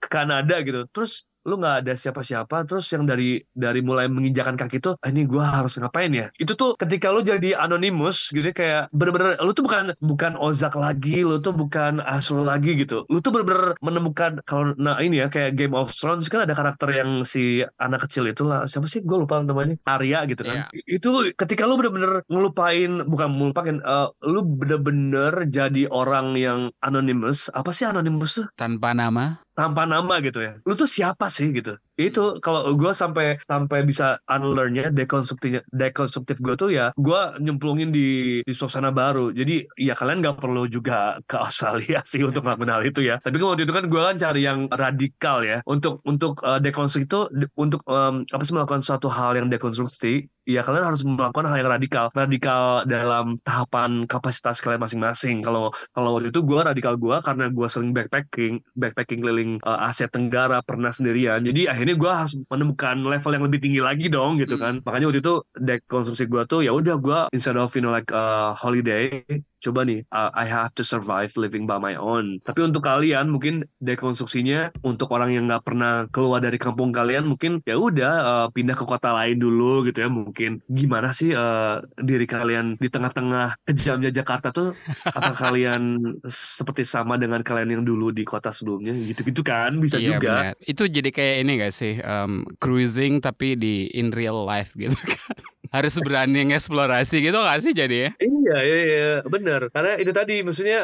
Kanada gitu, terus lu nggak ada siapa-siapa, terus yang dari mulai menginjakan kaki tuh, ini gue harus ngapain ya? Itu tuh ketika lu jadi anonymous gitu, kayak bener-bener lu tuh bukan Ozak lagi, lu tuh bukan Asrul lagi gitu. Lu tuh bener-bener menemukan, kalau ini ya kayak Game of Thrones kan ada karakter yang si anak kecil itu lah, siapa sih gue lupa namanya, Arya gitu kan. Itu ketika lu bener-bener lu bener-bener jadi orang yang anonymous. Apa sih anonymous tuh? Tanpa nama gitu ya. Lu tuh siapa sih gitu? Itu kalau gue sampai sampai bisa unlearn-nya, dekonstruktif gue tuh ya gue nyemplungin di suasana baru. Jadi ya kalian nggak perlu juga ke Australia sih untuk ngelakuin hal itu ya. Tapi kan waktu itu kan gue kan cari yang radikal ya. Untuk dekonstruksi itu untuk apa sih, melakukan suatu hal yang dekonstruksi. Ya kalian harus melakukan hal yang radikal dalam tahapan kapasitas kalian masing-masing. Kalau kalau waktu itu gue radikal gue karena gue sering backpacking keliling Asia Tenggara, pernah sendirian. Jadi akhirnya gue harus menemukan level yang lebih tinggi lagi dong gitu kan. Makanya waktu itu dekonstruksi gue tuh ya udah, gue instead of like holiday, coba nih I have to survive living by my own. Tapi untuk kalian mungkin dekonstruksinya untuk orang yang nggak pernah keluar dari kampung kalian, mungkin ya udah pindah ke kota lain dulu gitu ya. Mungkin gimana sih diri kalian di tengah-tengah kejamnya Jakarta tuh, apa kalian seperti sama dengan kalian yang dulu di kota sebelumnya gitu-gitu kan, bisa Iya juga. benar. Itu jadi kayak ini gak sih, cruising tapi in real life gitu kan. Harus berani ngeksplorasi gitu gak sih jadi ya? Iya, iya, iya, benar. Karena itu tadi, maksudnya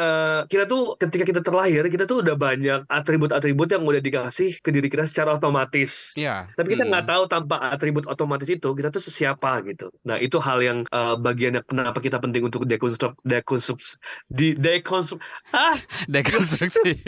kita tuh ketika kita terlahir, kita tuh udah banyak atribut-atribut yang udah dikasih ke diri kita secara otomatis. Iya. Tapi kita nggak tahu tanpa atribut otomatis itu, kita tuh siapa gitu. Nah, itu hal yang bagian yang kenapa kita penting untuk Dekonstruksi.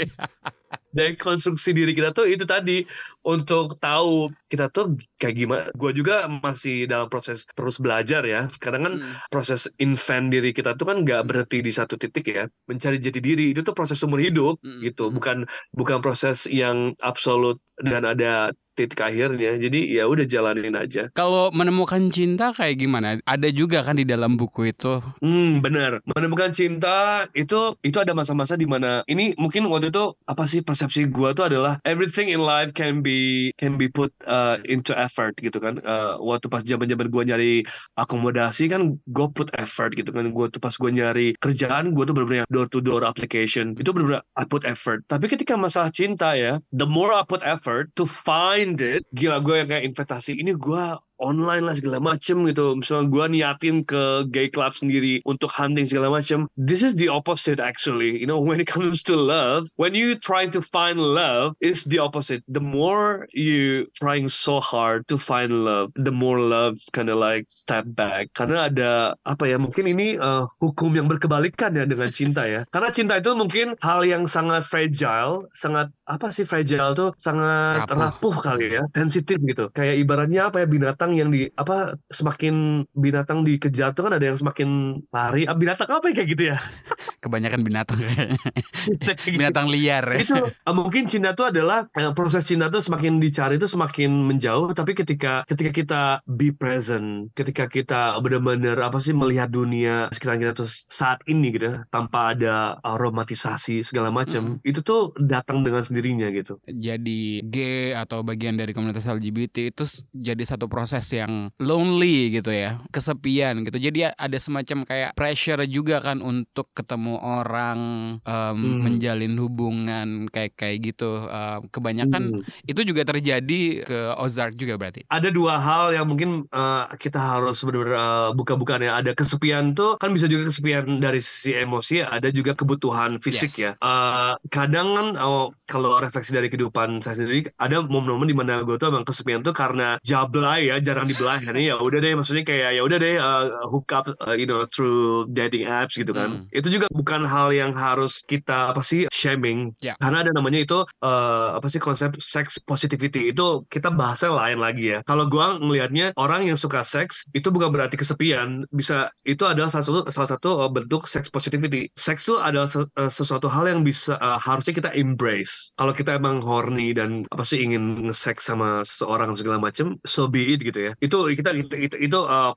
dekonstruksi diri kita tuh itu tadi, untuk tahu kita tuh kayak gimana. Gue juga masih dalam proses terus belajar ya. Kadang kan proses invent diri kita tuh kan nggak berhenti di satu titik ya. Mencari jati diri itu tuh proses umur hidup gitu. Bukan proses yang absolut dan ada titik akhirnya. Jadi ya udah jalanin aja. Kalau menemukan cinta kayak gimana? Ada juga kan di dalam buku itu. Benar. Menemukan cinta itu ada masa-masa di mana ini mungkin waktu itu apa sih, persepsi gua tuh adalah everything in life can be put into effort gitu kan. Waktu pas zaman-zaman gua nyari akomodasi kan gua put effort gitu kan. Gua tuh pas gua nyari kerjaan, gua tuh benar-benar door to door application. Itu benar-benar I put effort. Tapi ketika masalah cinta ya, the more I put effort to find it, gila, gue yang kayak investasi ini gue online lah segala macem gitu. Misalnya gue niatin ke gay club sendiri untuk hunting segala macem. This is the opposite actually. You know, when it comes to love, when you trying to find love, it's the opposite. The more you trying so hard to find love, the more love kind of like step back. Karena ada apa ya? Mungkin ini hukum yang berkebalikan ya dengan cinta ya. Karena cinta itu mungkin hal yang sangat fragile, sangat apa sih, fragile tuh sangat rapuh kali ya, sensitif gitu. Kayak ibaratnya apa ya, binatang yang semakin binatang dikejar tuh kan ada yang semakin lari. Binatang apa ya kayak gitu ya? Kebanyakan binatang kayaknya. Binatang liar ya. Itu mungkin cinta tuh adalah proses cinta tuh semakin dicari tuh semakin menjauh. Tapi ketika kita be present, ketika kita benar-benar apa sih, melihat dunia sekitar kita tuh saat ini gitu, tanpa ada aromatisasi segala macam, itu tuh datang dengan sendirinya gitu. Jadi gay atau bagian dari komunitas LGBT itu jadi satu proses yang lonely gitu ya, kesepian gitu. Jadi ada semacam kayak pressure juga kan untuk ketemu orang, menjalin hubungan kayak gitu. Kebanyakan itu juga terjadi ke Ozark juga berarti. Ada dua hal yang mungkin kita harus benar-benar buka-bukaan ya. Ada kesepian tuh kan bisa juga kesepian dari sisi emosi, ada juga kebutuhan fisik ya. Kadang kan kalau refleksi dari kehidupan saya sendiri, ada momen-momen di mana gue tuh emang kesepian tuh karena jablay ya, jarang dibelah kan ya. Udah deh, maksudnya kayak ya udah deh hook up through dating apps gitu kan. Itu juga bukan hal yang harus kita apa sih shaming. Karena ada namanya itu apa sih, konsep sex positivity. Itu kita bahasnya lain lagi ya. Kalau gue ngelihatnya, orang yang suka seks itu bukan berarti kesepian. Bisa, itu adalah salah satu bentuk sex positivity. Seks itu adalah sesuatu hal yang bisa harusnya kita embrace. Kalau kita emang horny dan apa sih ingin nge-sex sama seseorang segala macam, so be it gitu ya. Itu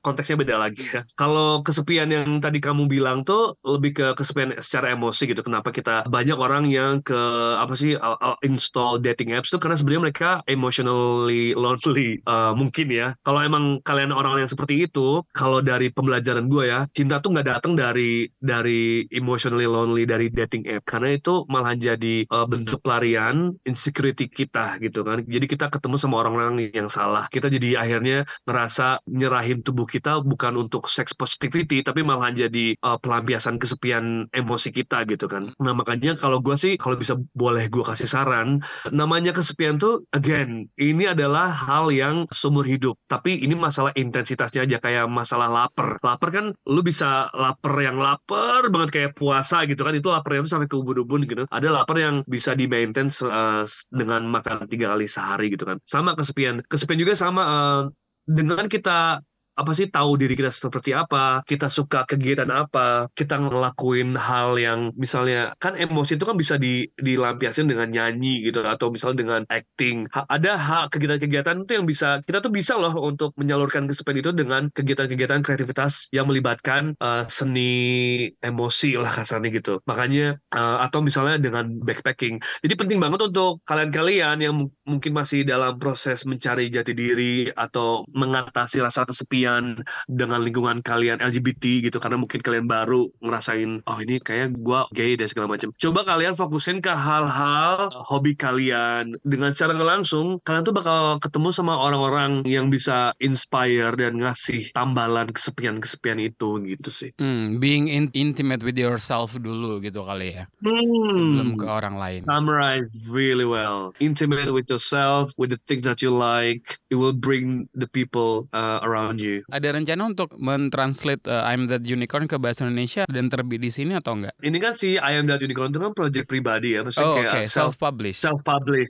konteksnya beda lagi ya. Kalau kesepian yang tadi kamu bilang tuh lebih ke kesepian secara emosi gitu. Kenapa kita banyak orang yang ke apa sih install dating apps tuh karena sebenarnya mereka emotionally lonely mungkin ya. Kalau emang kalian orang-orang yang seperti itu, kalau dari pembelajaran gue ya, cinta tuh nggak datang dari emotionally lonely dari dating app, karena itu malah jadi bentuk pelarian insecurity kita gitu kan. Jadi kita ketemu sama orang-orang yang salah. Kita jadi akhirnya kesannya ngerasa nyerahin tubuh kita bukan untuk sex positivity, tapi malah jadi pelampiasan kesepian emosi kita gitu kan. Nah makanya kalau gue sih, kalau bisa boleh gue kasih saran, namanya kesepian tuh again, ini adalah hal yang seumur hidup, tapi ini masalah intensitasnya aja. Kayak masalah lapar kan, lu bisa lapar yang lapar banget kayak puasa gitu kan, itu lapar itu sampai ke ubun-ubun gitu. Ada lapar yang bisa di maintain dengan makan 3 kali sehari gitu kan. Sama kesepian juga sama, dengan kita tahu diri kita seperti apa, kita suka kegiatan apa, kita ngelakuin hal yang misalnya kan emosi itu kan bisa dilampiasin dengan nyanyi gitu, atau misalnya dengan acting. Ada kegiatan-kegiatan itu yang kita tuh bisa loh untuk menyalurkan kesepian itu dengan kegiatan-kegiatan kreativitas yang melibatkan seni emosi lah kasarnya gitu. Makanya atau misalnya dengan backpacking. Jadi penting banget untuk kalian-kalian yang mungkin masih dalam proses mencari jati diri atau mengatasi rasa kesepian dengan lingkungan kalian LGBT gitu, karena mungkin kalian baru ngerasain ini kayak gue gay dan segala macam. Coba kalian fokusin ke hal-hal hobi kalian. Dengan secara langsung kalian tuh bakal ketemu sama orang-orang yang bisa inspire dan ngasih tambalan kesepian itu gitu sih. Being intimate with yourself dulu gitu kali ya, sebelum ke orang lain. Summarize really well. Intimate with yourself, with the things that you like. It will bring the people around you. Ada rencana untuk mentranslate I'm That Unicorn ke bahasa Indonesia dan terbit di sini atau enggak? Ini kan si I Am That Unicorn itu kan project pribadi ya, maksudnya kayak self-publish.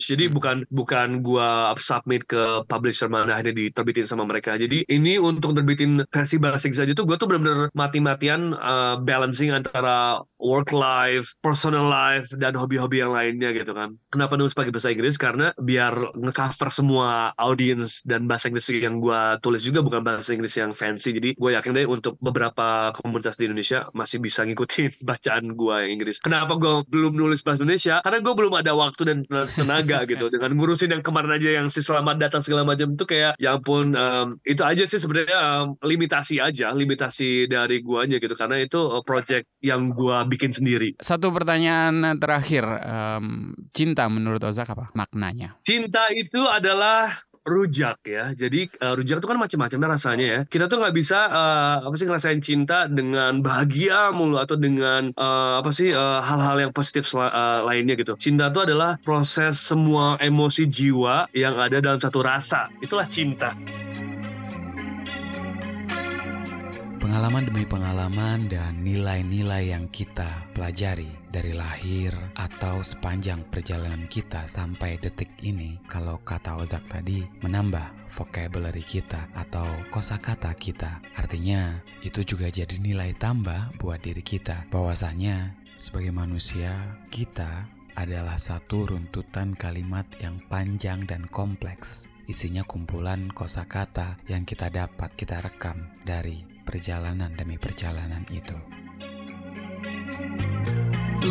Jadi bukan gua submit ke publisher mana, akhirnya diterbitin sama mereka. Jadi ini untuk terbitin versi bahasa Inggris aja tuh gua tuh benar-benar mati-matian balancing antara work life, personal life, dan hobi-hobi yang lainnya gitu kan. Kenapa nulis pakai bahasa Inggris? Karena biar nge-cover semua audience, dan bahasa Inggris yang gua tulis juga bukan bahasa Inggris yang fancy. Jadi gue yakin deh untuk beberapa komunitas di Indonesia masih bisa ngikutin bacaan gue yang Inggris. Kenapa gue belum nulis bahasa Indonesia? Karena gue belum ada waktu dan tenaga gitu. Dengan ngurusin yang kemarin aja yang si selamat datang segala macam itu kayak ya ampun, itu aja sih sebenarnya limitasi dari gue aja gitu. Karena itu project yang gue bikin sendiri. Satu pertanyaan terakhir, cinta menurut Ozak apa maknanya? Cinta itu adalah rujak ya. Jadi rujak itu kan macam-macamnya rasanya ya. Kita tuh nggak bisa ngerasain cinta dengan bahagia mulu atau dengan hal-hal yang positif lainnya gitu. Cinta itu adalah proses semua emosi jiwa yang ada dalam satu rasa. Itulah cinta. Pengalaman demi pengalaman dan nilai-nilai yang kita pelajari dari lahir atau sepanjang perjalanan kita sampai detik ini, kalau kata Ozak tadi, menambah vocabulary kita atau kosakata kita. Artinya itu juga jadi nilai tambah buat diri kita, bahwasanya sebagai manusia kita adalah satu runtutan kalimat yang panjang dan kompleks. Isinya kumpulan kosakata yang kita rekam dari perjalanan demi perjalanan itu.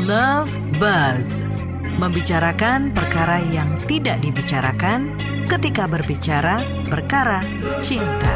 Love Buzz, membicarakan perkara yang tidak dibicarakan ketika berbicara perkara cinta.